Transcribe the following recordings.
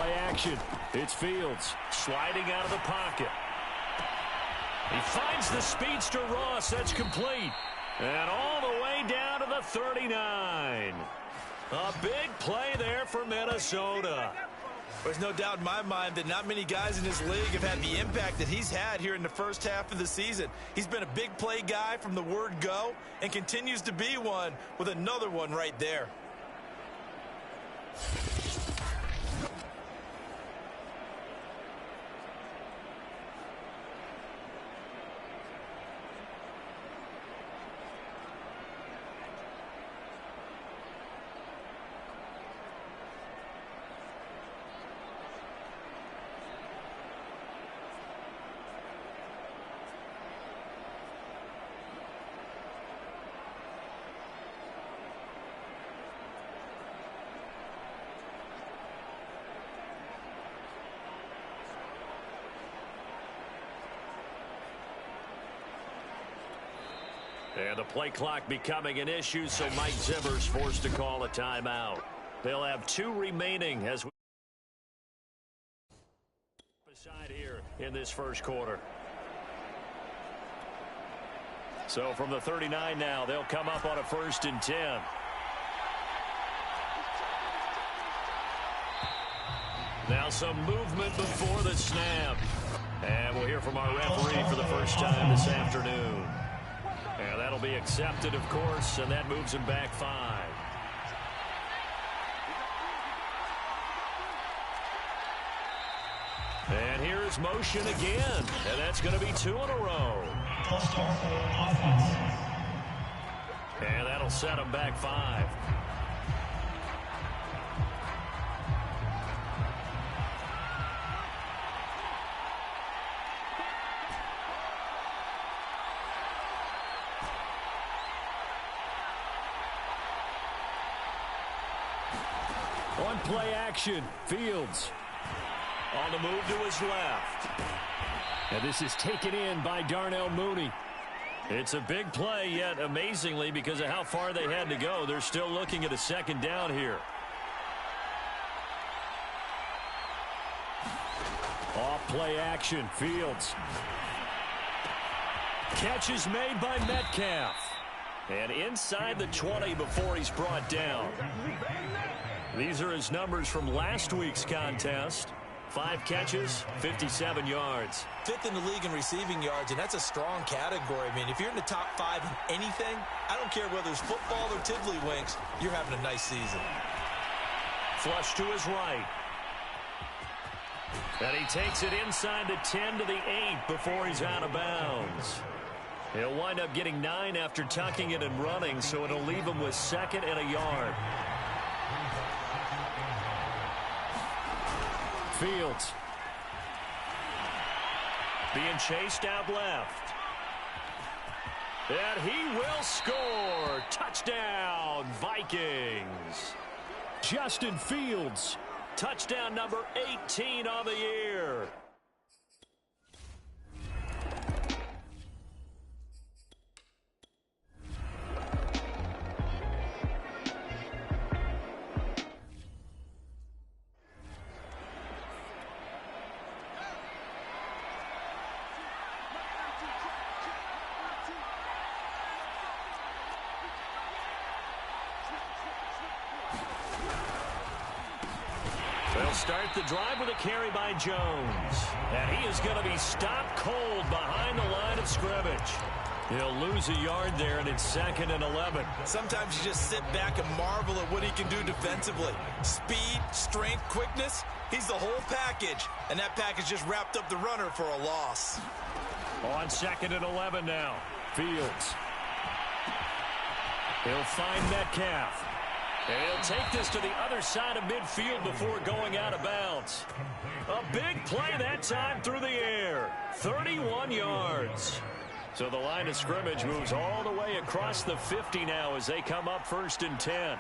play action. It's Fields sliding out of the pocket. He finds the speedster Ross. That's complete. And all the way down to the 39. A big play there for Minnesota. There's no doubt in my mind that not many guys in this league have had the impact that he's had here in the first half of the season. He's been a big play guy from the word go and continues to be one with another one right there. And the play clock becoming an issue, so Mike Zimmer's forced to call a timeout. They'll have 2 remaining as we beside here in this first quarter. So from the 39 now, they'll come up on a 1st and 10. Now some movement before the snap. And we'll hear from our referee for the first time this afternoon. And that'll be accepted, of course, and that moves him back 5. And here's motion again, and that's going to be 2 in a row. And that'll set him back 5. On play action, Fields on the move to his left. And this is taken in by Darnell Mooney. It's a big play, yet amazingly, because of how far they had to go, they're still looking at a 2nd down here. Off play action, Fields. Catch is made by Metcalf. And inside the 20 before he's brought down. These are his numbers from last week's contest. 5 catches, 57 yards. 5th in the league in receiving yards, and that's a strong category. I mean, if you're in the top 5 in anything, I don't care whether it's football or tiddlywinks, you're having a nice season. Flush to his right. And he takes it inside the 10 to the 8 before he's out of bounds. He'll wind up getting 9 after tucking it and running, so it'll leave him with 2nd and a yard. Fields being chased out left. And he will score. Touchdown, Vikings. Justin Fields, touchdown number 18 on the year. They'll start the drive with a carry by Jones. And he is going to be stopped cold behind the line of scrimmage. He'll lose a yard there, and it's 2nd and 11. Sometimes you just sit back and marvel at what he can do defensively. Speed, strength, quickness, he's the whole package. And that package just wrapped up the runner for a loss. On 2nd and 11 now. Fields. He'll find Metcalf. And he'll take this to the other side of midfield before going out of bounds. A big play that time through the air. 31 yards. So the line of scrimmage moves all the way across the 50 now as they come up 1st and 10.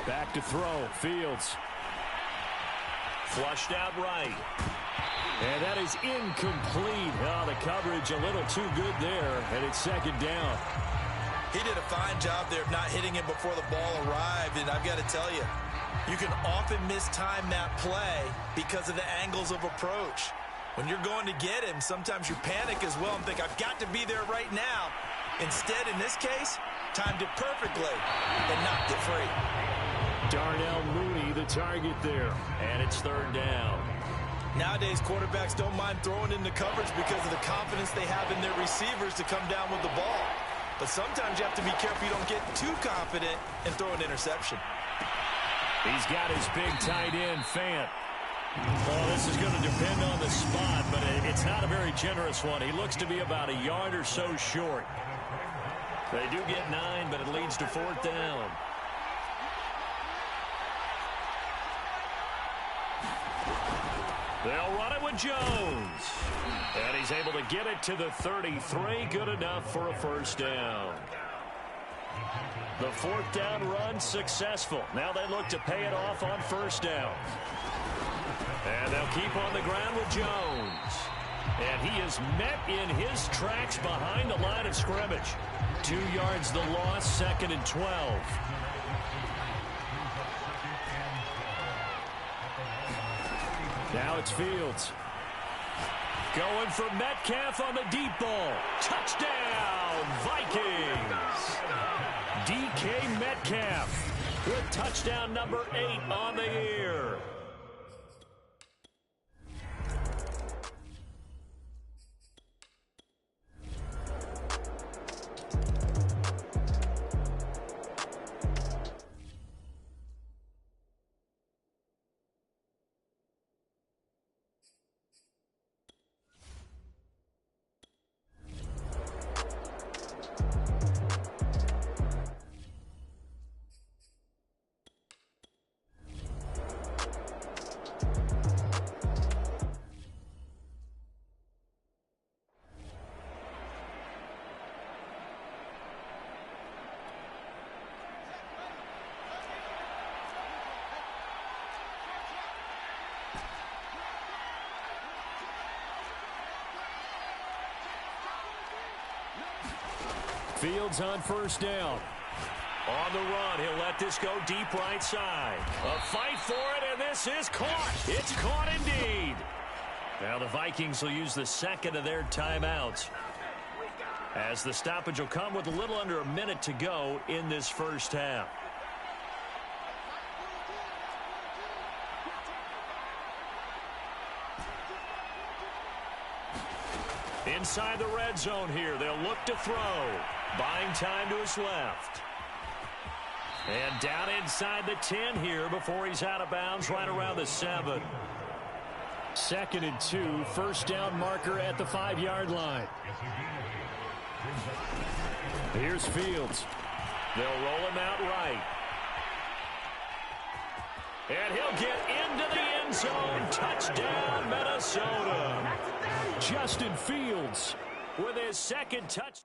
Back to throw. Fields. Flushed out right. And that is incomplete. Oh, the coverage a little too good there, and it's 2nd down. He did a fine job there of not hitting him before the ball arrived, and I've got to tell you, you can often mistime that play because of the angles of approach. When you're going to get him, sometimes you panic as well and think, I've got to be there right now. Instead, in this case, timed it perfectly and knocked it free. Darnell Mooney, the target there, and it's third down. Nowadays, quarterbacks don't mind throwing into coverage because of the confidence they have in their receivers to come down with the ball. But sometimes you have to be careful you don't get too confident and throw an interception. He's got his big tight end, Fant. Well, this is going to depend on the spot, but it's not a very generous one. He looks to be about a yard or so short. They do get 9, but it leads to fourth down. They'll run it with Jones. And he's able to get it to the 33. Good enough for a first down. The fourth down run successful. Now they look to pay it off on first down. And they'll keep on the ground with Jones. And he is met in his tracks behind the line of scrimmage. 2 yards the loss, second and 12. Now it's Fields. Going for Metcalf on the deep ball. Touchdown, Vikings. DK Metcalf with touchdown number 8 on the year. Fields on first down. On the run, he'll let this go deep right side. A fight for it, and this is caught. It's caught indeed. Now the Vikings will use the second of their timeouts, as the stoppage will come with a little under a minute to go in this first half. Inside the red zone here, they'll look to throw. Buying time to his left. And down inside the 10 here before he's out of bounds right around the 7. Second and 2, first down marker at the 5-yard line. Here's Fields. They'll roll him out right. And he'll get into the end zone. Touchdown, Minnesota. Justin Fields with his second touch.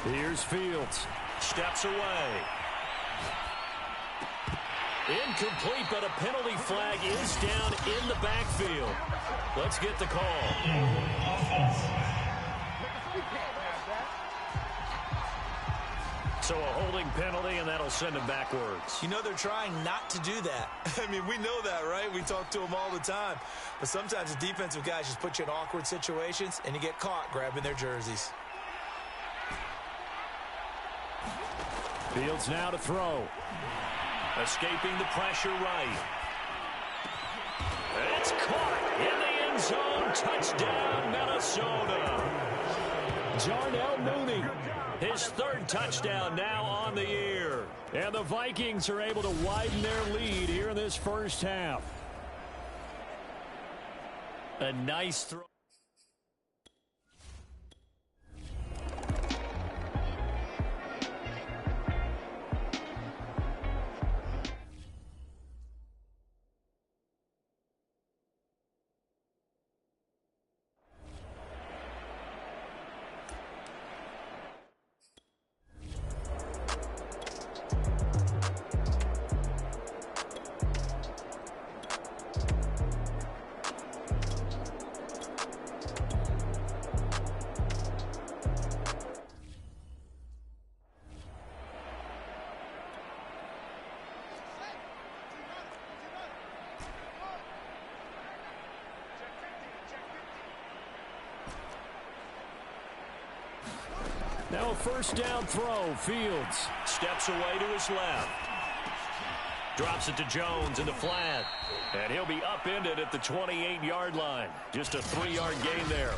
Here's Fields. Steps away. Incomplete, but a penalty flag is down in the backfield. Let's get the call. So a holding penalty, and that'll send him backwards. You know, they're trying not to do that. I mean, we know that, right? We talk to them all the time. But sometimes the defensive guys just put you in awkward situations, and you get caught grabbing their jerseys. Fields now to throw. Escaping the pressure right. It's caught in the end zone. Touchdown, Minnesota. Darnell Mooney, his third touchdown now on the year. And the Vikings are able to widen their lead here in this first half. A nice throw. Now a first down throw. Fields steps away to his left. Drops it to Jones in the flat. And he'll be upended at the 28-yard line. Just a 3-yard gain there.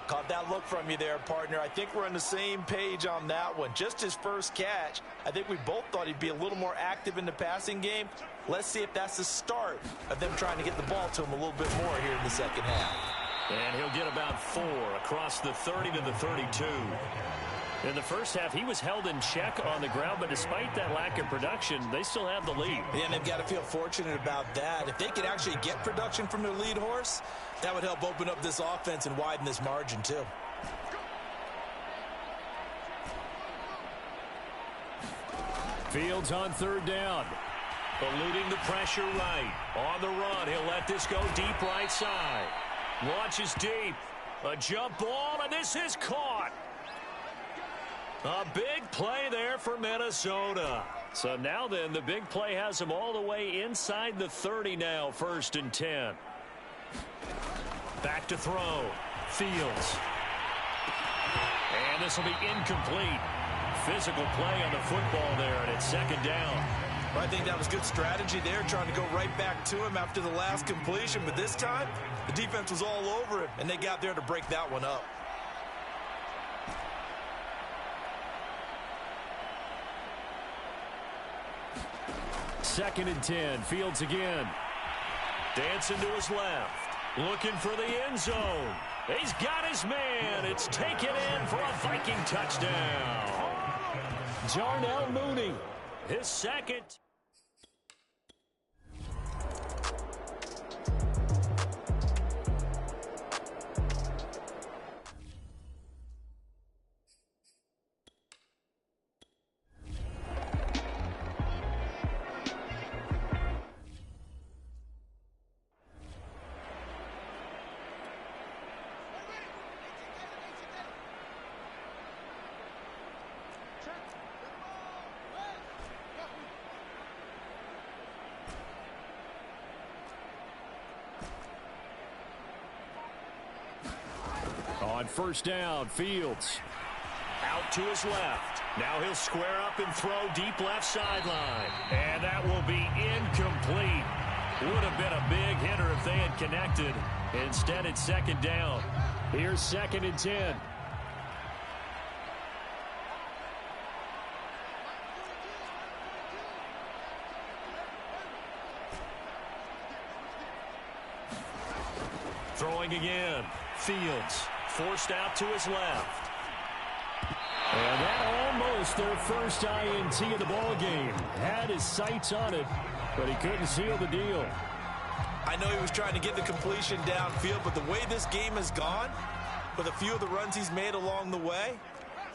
Caught that look from you there, partner. I think we're on the same page on that one. Just his first catch. I think we both thought he'd be a little more active in the passing game. Let's see if that's the start of them trying to get the ball to him a little bit more here in the second half. And he'll get about 4 across the 30 to the 32. In the first half, he was held in check on the ground, but despite that lack of production, they still have the lead. Yeah, and they've got to feel fortunate about that. If they could actually get production from their lead horse, that would help open up this offense and widen this margin, too. Fields on third down. Eluding the pressure right. On the run, he'll let this go deep right side. Launches deep. A jump ball, and this is caught. A big play there for Minnesota. So now then, the big play has them all the way inside the 30 now, 1st and 10. Back to throw. Fields. And this will be incomplete. Physical play on the football there, and it's 2nd down. Well, I think that was good strategy there, trying to go right back to him after the last completion. But this time, the defense was all over him, and they got there to break that one up. Second and 10. Fields again. Dancing to his left. Looking for the end zone. He's got his man. It's taken in for a Viking touchdown. Jarnell Mooney, his second. On first down, Fields. Out to his left. Now he'll square up and throw deep left sideline. And that will be incomplete. Would have been a big hitter if they had connected. Instead, it's 2nd down. Here's 2nd and 10. Throwing again. Fields. Forced out to his left. And that almost their first INT of the ball game. Had his sights on it, but he couldn't seal the deal. I know he was trying to get the completion downfield, but the way this game has gone, with a few of the runs he's made along the way,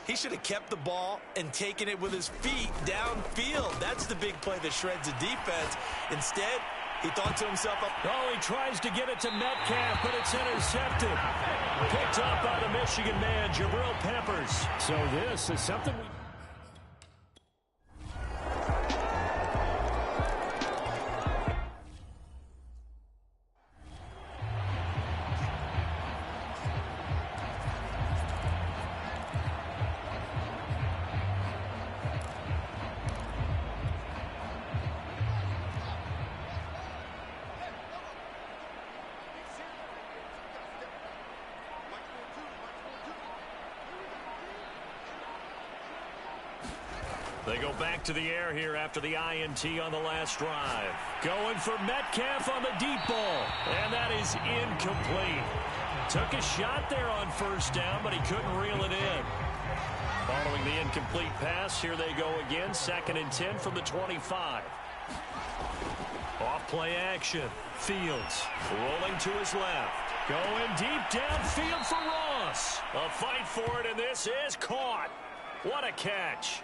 he should have kept the ball and taken it with his feet downfield. That's the big play that shreds the defense. Instead, he thought to himself, oh, he tries to get it to Metcalf, but it's intercepted. Picked up by the Michigan man, Jabril Peppers. So this is something we... They go back to the air here after the INT on the last drive. Going for Metcalf on the deep ball. And that is incomplete. Took a shot there on first down, but he couldn't reel it in. Following the incomplete pass, here they go again. 2nd and 10 from the 25. Off play action. Fields rolling to his left. Going deep downfield for Ross. A fight for it, and this is caught. What a catch.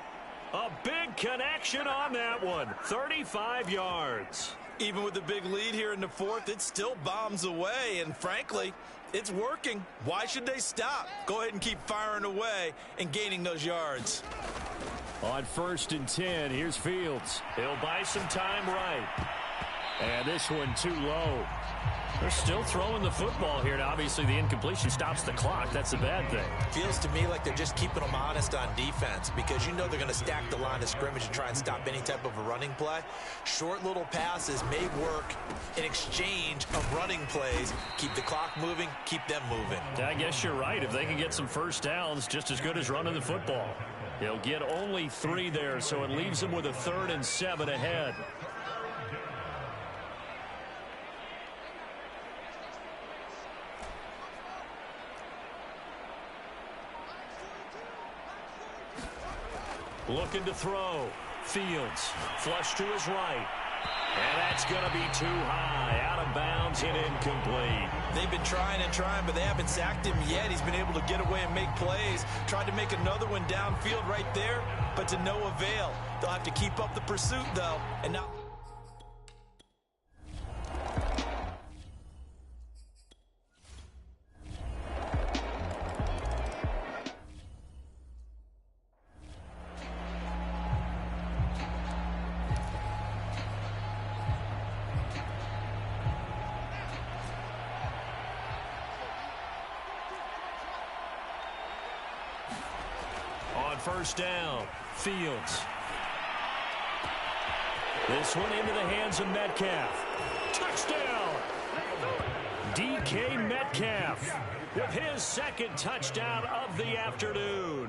A big connection on that one. 35 yards. even with the big lead here in the fourth, it still bombs away, and frankly, it's working. Why should they stop? Go ahead and keep firing away and gaining those yards. On 1st and 10, here's Fields. He'll buy some time right. And this one too low. They're still throwing the football here. Now, obviously, the incompletion stops the clock. That's a bad thing. Feels to me like they're just keeping them honest on defense because you know they're going to stack the line of scrimmage and try and stop any type of a running play. Short little passes may work in exchange of running plays. Keep the clock moving, keep them moving. I guess you're right. If they can get some first downs, just as good as running the football. He'll get only 3 there, so it leaves him with a 3rd and 7 ahead. Looking to throw. Fields. Flush to his right. And that's going to be too high. Out of bounds and incomplete. They've been trying and trying, but they haven't sacked him yet. He's been able to get away and make plays. Tried to make another one downfield right there, but to no avail. They'll have to keep up the pursuit, though. And now... First down, Fields. This one into the hands of Metcalf. Touchdown! DK Metcalf with his 2nd touchdown of the afternoon.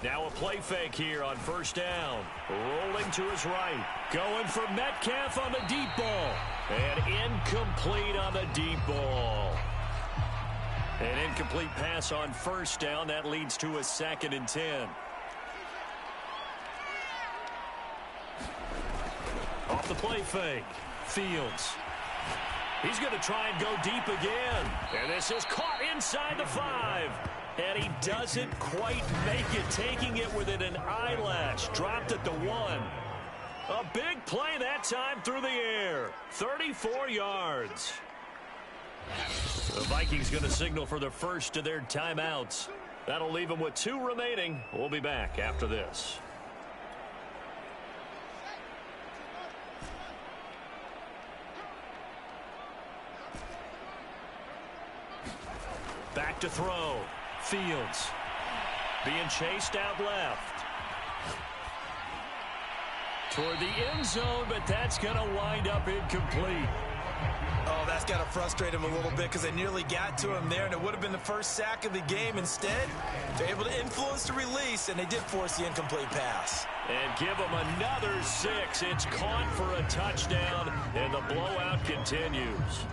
Now a play fake here on first down. Rolling to his right. Going for Metcalf on the deep ball. And incomplete on the deep ball. An incomplete pass on first down. That leads to a 2nd and 10. Off the play fake. Fields. He's going to try and go deep again. And this is caught inside the 5. And he doesn't quite make it, taking it within an eyelash. Dropped at the 1. A big play that time through the air. 34 yards. The Vikings going to signal for the first of their timeouts. That'll leave them with 2 remaining. We'll be back after this. Back to throw. Fields being chased out left. Toward the end zone, but that's going to wind up incomplete. Oh, that's got to frustrate him a little bit because they nearly got to him there, and it would have been the first sack of the game. Instead, they're able to influence the release, and they did force the incomplete pass. And give them another 6. It's caught for a touchdown, and the blowout continues.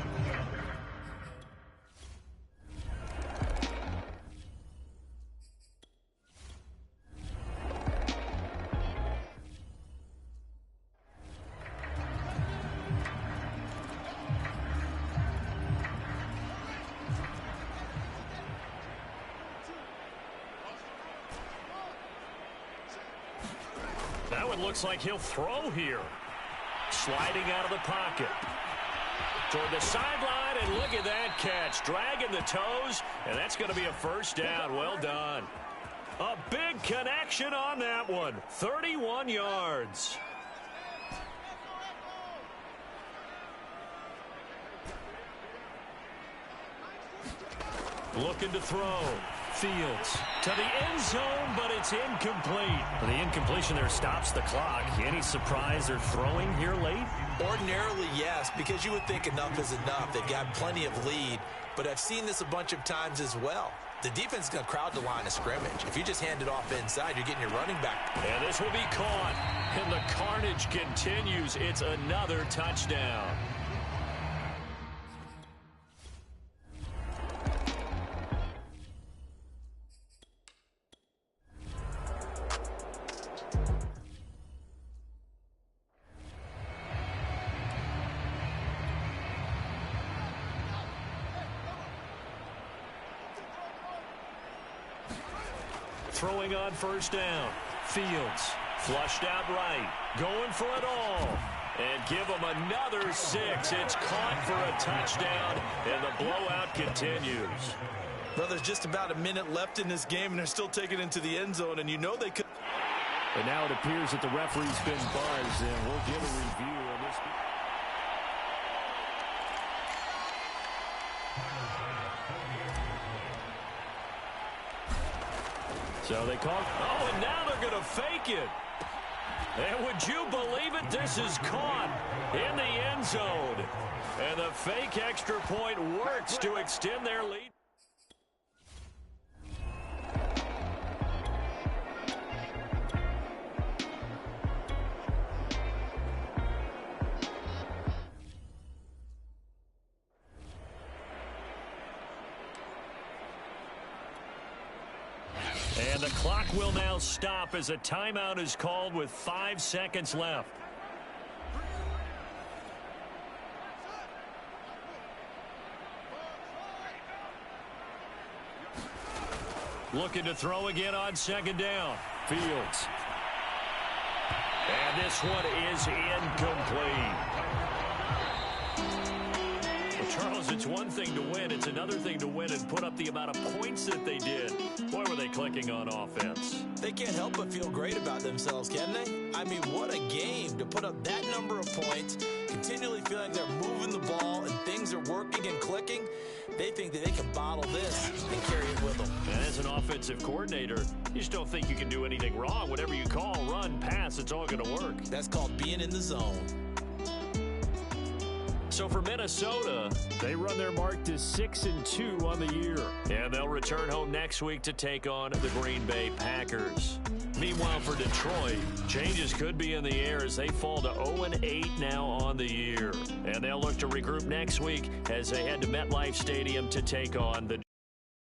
Looks like he'll throw here. Sliding out of the pocket. Toward the sideline, and look at that catch. Dragging the toes, and that's going to be a first down. Well done. A big connection on that one. 31 yards. Looking to throw. Fields to the end zone, but it's incomplete. The incompletion there stops the clock. Any surprise they're throwing here late? Ordinarily, yes, because you would think enough is enough. They've got plenty of lead, but I've seen this a bunch of times as well. The defense is going to crowd the line of scrimmage. If you just hand it off inside, you're getting your running back. And this will be caught, and the carnage continues. It's another touchdown. throwing on first down. Fields flushed out right, going for it all. And give them another 6. It's caught for a touchdown, and the blowout continues. Well, there's just about a minute left in this game, and they're still taking it into the end zone, and you know they could. And now it appears that the referee's been buzzed, and we'll get a review on this. So they call. Oh, and now they're going to fake it. And would you believe it? This is caught in the end zone. And the fake extra point works to extend their lead. And the clock will now stop as a timeout is called with 5 seconds left. Looking to throw again on second down. Fields. And this one is incomplete. Charles, it's one thing to win. It's another thing to win and put up the amount of points that they did. Boy, were they clicking on offense. They can't help but feel great about themselves, can they? I mean, what a game to put up that number of points, continually feeling they're moving the ball and things are working and clicking. They think that they can bottle this and carry it with them. And as an offensive coordinator, you just don't think you can do anything wrong. Whatever you call, run, pass, it's all going to work. That's called being in the zone. So for Minnesota, they run their mark to 6-2 on the year. And they'll return home next week to take on the Green Bay Packers. Meanwhile, for Detroit, changes could be in the air as they fall to 0-8 now on the year. And they'll look to regroup next week as they head to MetLife Stadium to take on the